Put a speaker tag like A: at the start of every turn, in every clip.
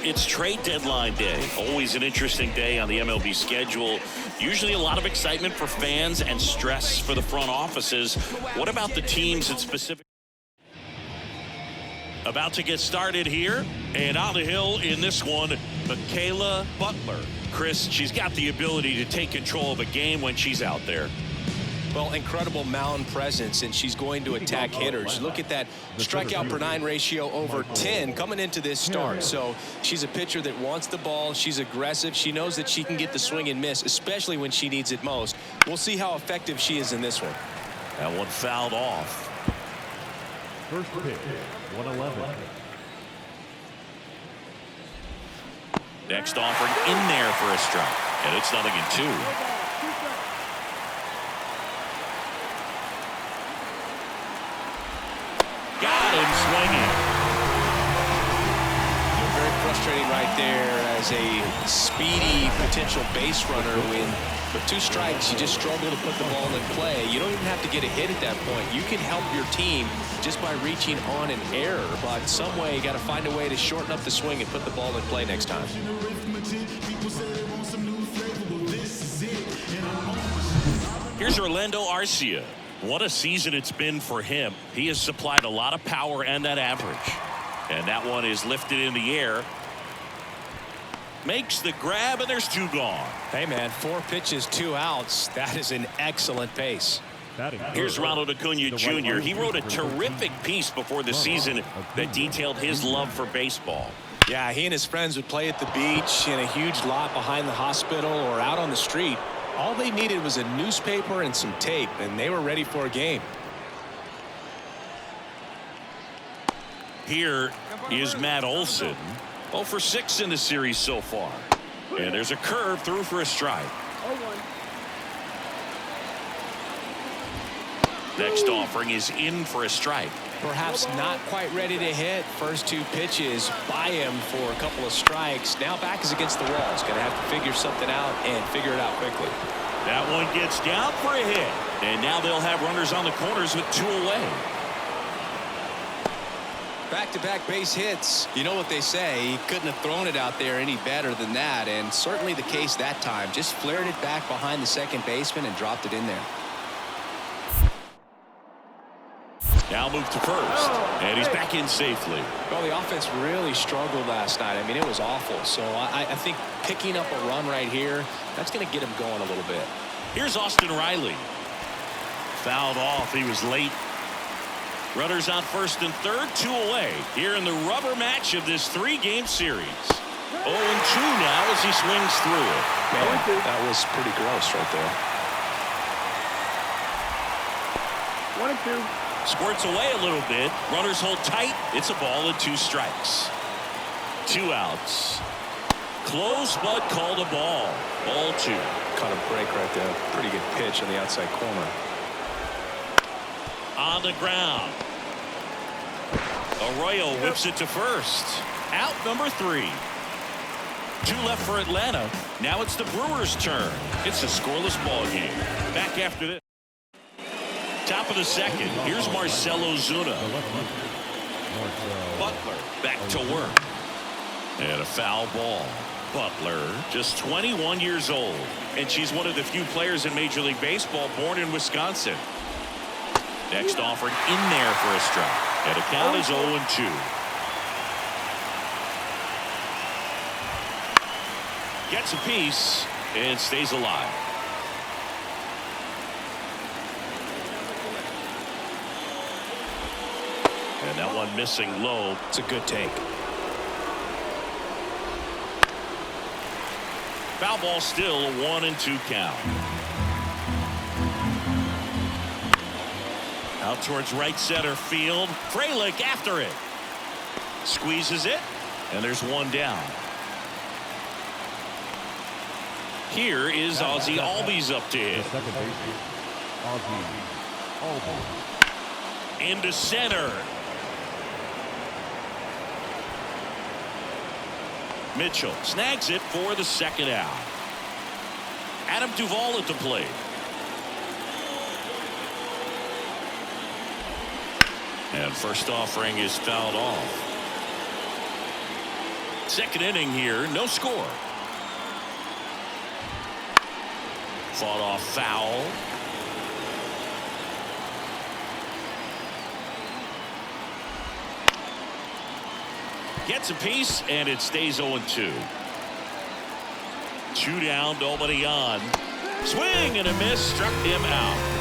A: It's trade deadline day. Always an interesting day on the MLB schedule. Usually a lot of excitement for fans and stress for the front offices. What about the teams in specific? About to get started here, and on the hill in this one, Makayla Butler. Chris, she's got the ability to take control of a game when she's out there.
B: Well, incredible mound presence, and she's going to attack hitters. Look at that strikeout per 9 ratio over 10 coming into this start. So she's a pitcher that wants the ball. She's aggressive. She knows that she can get the swing and miss, especially when she needs it most. We'll see how effective she is in this one.
A: That one fouled off.
C: First pitch, 111.
A: Next offering in there for a strike, and it's 0-2. Got him swinging.
B: Very frustrating right there as a speedy potential base runner. When with 2 strikes, you just struggle to put the ball in play. You don't even have to get a hit at that point. You can help your team just by reaching on an error, but some way you got to find a way to shorten up the swing and put the ball in play next time.
A: Here's Orlando Arcia. What a season it's been for him. He has supplied a lot of power and that average. And that one is lifted in the air. Makes the grab, and there's 2 gone.
B: Hey, man, 4 pitches, 2 outs. That is an excellent pace.
A: Here's Ronald Acuna Jr. He wrote a terrific piece before the season that detailed his love for baseball.
B: Yeah, he and his friends would play at the beach, in a huge lot behind the hospital, or out on the street. All they needed was a newspaper and some tape, and they were ready for a game.
A: Here is Matt Olson. 0 for 6 in the series so far. And there's a curve through for a strike. Next offering is in for a strike.
B: Perhaps not quite ready to hit. First 2 pitches by him for a couple of strikes. Now back is against the wall. He's going to have to figure something out and figure it out quickly.
A: That one gets down for a hit. And now they'll have runners on the corners with 2 away.
B: Back-to-back base hits. You know what they say, he couldn't have thrown it out there any better than that, and certainly the case that time. Just flared it back behind the second baseman and dropped it in there.
A: Now move to first, and he's back in safely.
B: Well, the offense really struggled last night. I mean, it was awful. So I think picking up a run right here, that's going to get him going a little bit.
A: Here's Austin Riley. Fouled off. He was late. Runners on first and third, 2 away here in the rubber match of this 3-game series. 0-2 now as he swings through it.
B: Man, that was pretty gross right there.
C: 1-2.
A: Squirts away a little bit. Runners hold tight. It's a ball and 2 strikes. 2 outs. Close but called a ball. Ball 2.
B: Caught a break right there. Pretty good pitch on the outside corner.
A: On the ground. Arroyo whips it to first. Out number 3. 2 left for Atlanta. Now it's the Brewers' turn. It's a scoreless ball game. Back after this. Top of the second. Here's Marcelo Zuna. Butler back to work. And a foul ball. Butler, just 21 years old. And she's one of the few players in Major League Baseball born in Wisconsin. Next offering in there for a strike. And the count is 0-2. Gets a piece and stays alive. And that one missing low.
B: It's a good take.
A: Foul ball still, a 1-2 count. Out towards right center field. Frelick after it. Squeezes it. And there's 1 down. Here is Ozzie Albies up to hit. Into center. Mitchell snags it for the 2nd out. Adam Duvall at the plate. And first offering is fouled off. Second inning here, no score. Fought off foul. Gets a piece, and it stays 0-2. 2 down, nobody on. Swing and a miss, struck him out.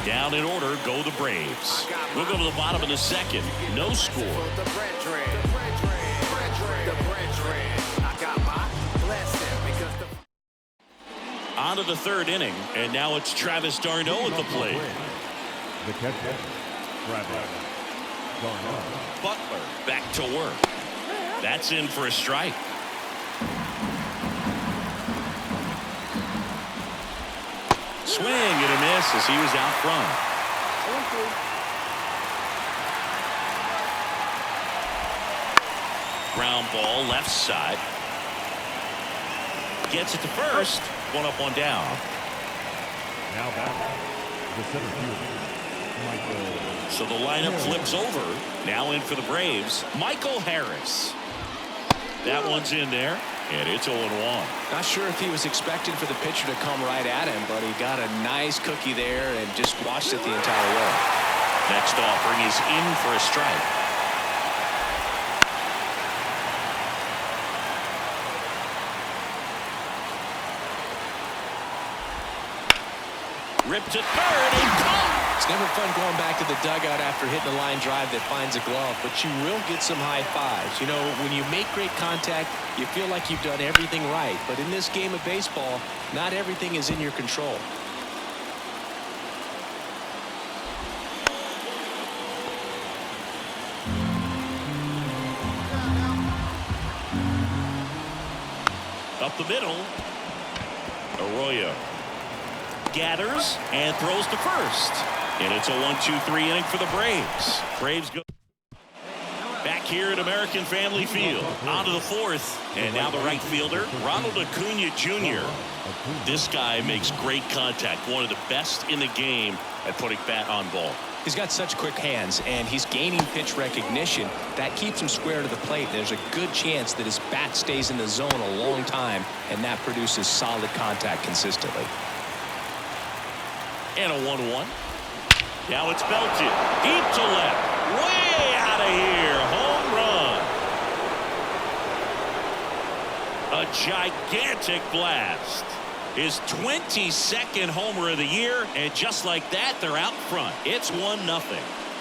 A: Down in order go the Braves. We'll go to the bottom of the second. No score. On to the third inning, and now it's Travis d'Arnaud at the plate.
C: The catcher, Travis d'Arnaud.
A: Butler back to work. That's in for a strike. Swing and a miss as he was out front. Ground ball left side. Gets it to first. One up, one down.
C: Now back the center fielder, Michael.
A: So the lineup flips over. Now in for the Braves, Michael Harris. That one's in there, and it's 0-1.
B: Not sure if he was expecting for the pitcher to come right at him, but he got a nice cookie there and just watched it the entire way.
A: Next offering is in for a strike. Ripped to third and caught.
B: It's never fun going back to the dugout after hitting a line drive that finds a glove, but you will get some high fives. You know, when you make great contact, you feel like you've done everything right. But in this game of baseball, not everything is in your control.
A: Up the middle. Arroyo gathers and throws to first. And it's a 1-2-3 inning for the Braves. Braves go back here at American Family Field. On to the fourth. And now the right fielder, Ronald Acuna Jr. This guy makes great contact. One of the best in the game at putting bat on ball.
B: He's got such quick hands, and he's gaining pitch recognition. That keeps him square to the plate. There's a good chance that his bat stays in the zone a long time, and that produces solid contact consistently.
A: And a 1-1. Now it's belted. Deep to left. Way out of here. Home run. A gigantic blast. His 22nd homer of the year. And just like that, they're out front. It's 1-0.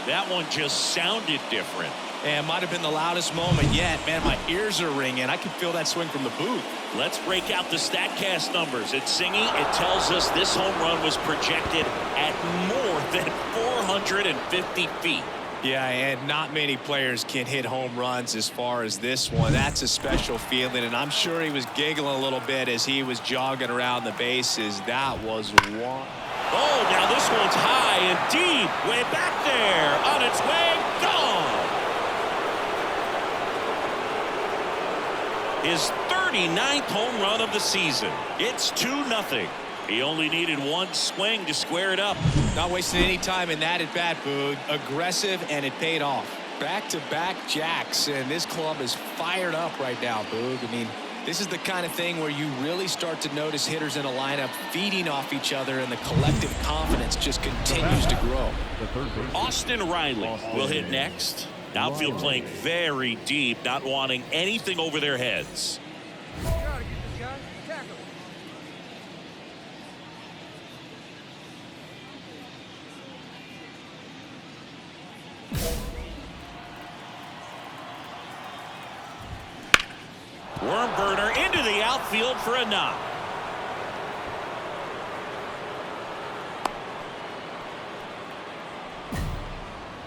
A: That one just sounded different.
B: And might have been the loudest moment yet. Man, my ears are ringing. I can feel that swing from the booth.
A: Let's break out the StatCast numbers. It's Singy. It tells us this home run was projected at more than 450 feet.
B: Yeah, and not many players can hit home runs as far as this one. That's a special feeling, and I'm sure he was giggling a little bit as he was jogging around the bases. That was one.
A: Oh, now this one's high and deep. Way back there. On its way. Gone. His 39th home run of the season. It's 2-0. He only needed one swing to square it up.
B: Not wasting any time in that at bat, Boog. Aggressive, and it paid off. Back-to-back jacks, and this club is fired up right now, Boog. I mean, this is the kind of thing where you really start to notice hitters in a lineup feeding off each other, and the collective confidence just continues to grow.
A: Austin Riley will hit next. Outfield playing very deep, not wanting anything over their heads. Worm burner into the outfield for a knock.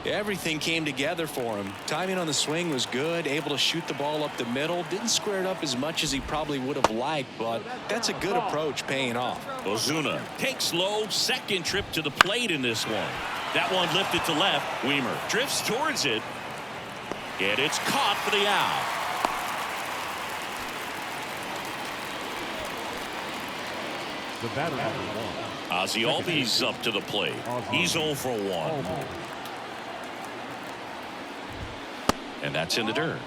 B: Everything came together for him. Timing on the swing was good, able to shoot the ball up the middle. Didn't square it up as much as he probably would have liked, but that's a good approach paying off.
A: Ozuna takes low, second trip to the plate in this one. That one lifted to left. Weimer drifts towards it, and it's caught for the out.
C: The batter number 1.
A: Ozzy Albies up to the plate. He's 0 for 1. And that's in the dirt.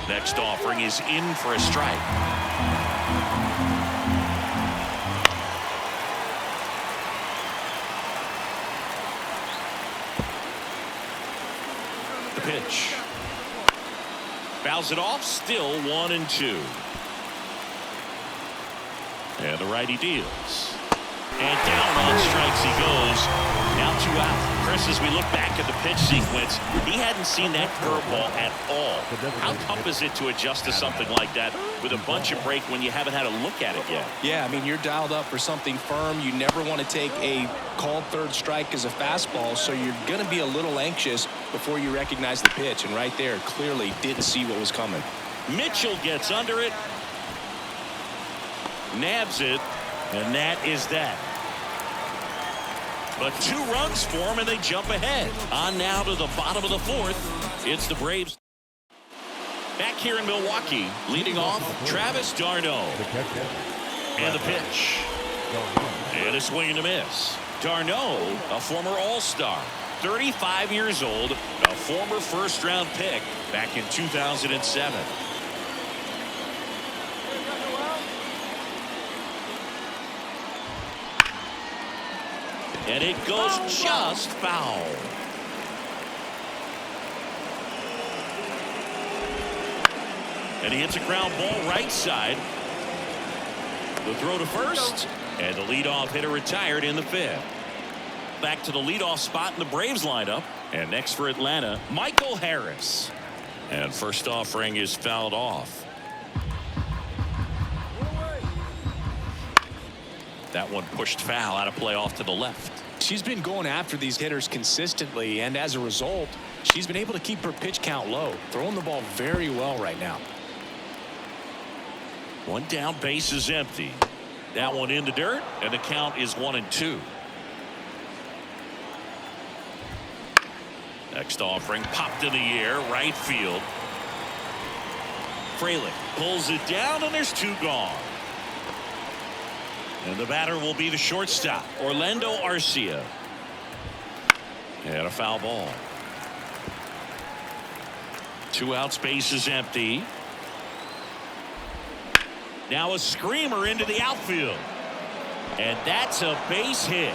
A: Next offering is in for a strike. The pitch. Fouls it off. Still 1-2. And the righty deals. And down on strikes he goes. Now 2 out. Chris, as we look back at the pitch sequence, he hadn't seen that curveball at all. How tough is it to adjust to something like that with a bunch of break when you haven't had a look at it yet?
B: Yeah, I mean, you're dialed up for something firm. You never want to take a called third strike as a fastball, so you're going to be a little anxious before you recognize the pitch. And right there, clearly didn't see what was coming.
A: Mitchell gets under it. Nabs it. And that is that. But 2 runs for him, and they jump ahead. On now to the bottom of the 4th. It's the Braves. Back here in Milwaukee, leading off, Travis d'Arnaud. And the pitch. And a swing and a miss. d'Arnaud, a former All-Star, 35 years old, a former first-round pick back in 2007. And it goes just foul. And he hits a ground ball right side. The throw to first. And the leadoff hitter retired in the 5th. Back to the leadoff spot in the Braves lineup. And next for Atlanta, Michael Harris. And first offering is fouled off. That one pushed foul, out of play off to the left.
B: She's been going after these hitters consistently, and as a result, she's been able to keep her pitch count low, throwing the ball very well right now.
A: One down, base is empty. That one in the dirt, and the count is 1-2. Next offering popped in the air, right field. Frelick pulls it down, and there's 2 gone. And the batter will be the shortstop, Orlando Arcia. And a foul ball. 2 outs, base is empty. Now a screamer into the outfield. And that's a base hit.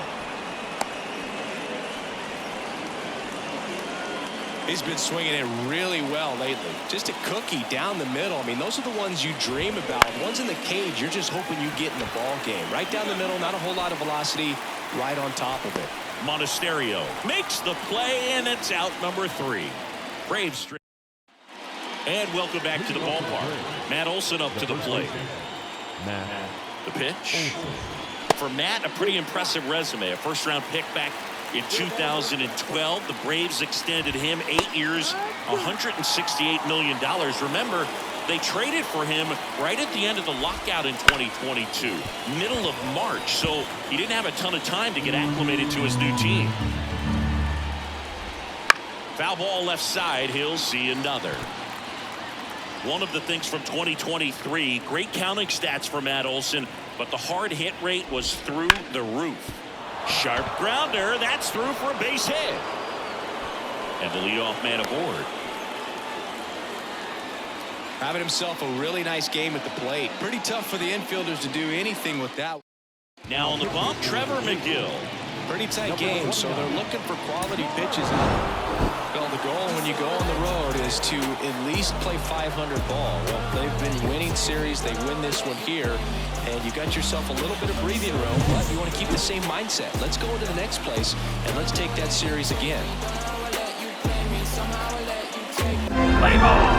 B: He's been swinging it really well lately. Just a cookie down the middle. I mean, those are the ones you dream about. Ones in the cage, you're just hoping you get in the ball game. Right down the middle, not a whole lot of velocity, right on top of it.
A: Monasterio makes the play, and it's out number 3. Braves. And welcome back to the ballpark. Matt Olson up to the plate. The pitch. For Matt, a pretty impressive resume. A first-round pick back in 2012. The Braves extended him 8 years, $168 million. Remember, they traded for him right at the end of the lockout in 2022, middle of March, so he didn't have a ton of time to get acclimated to his new team. Foul ball left side. He'll see another. One of the things from 2023, great counting stats for Matt Olson, but the hard hit rate was through the roof. Sharp grounder, that's through for a base hit. And the leadoff man aboard.
B: Having himself a really nice game at the plate. Pretty tough for the infielders to do anything with that.
A: Now on the bump, Trevor McGill.
B: Pretty tight game, so they're looking for quality pitches. Well, the goal when you go on the road is to at least play 500 ball. Well, they've been winning series. They win this one here, and you got yourself a little bit of breathing room, but you want to keep the same mindset. Let's go into the next place, and let's take that series again.
A: Play ball.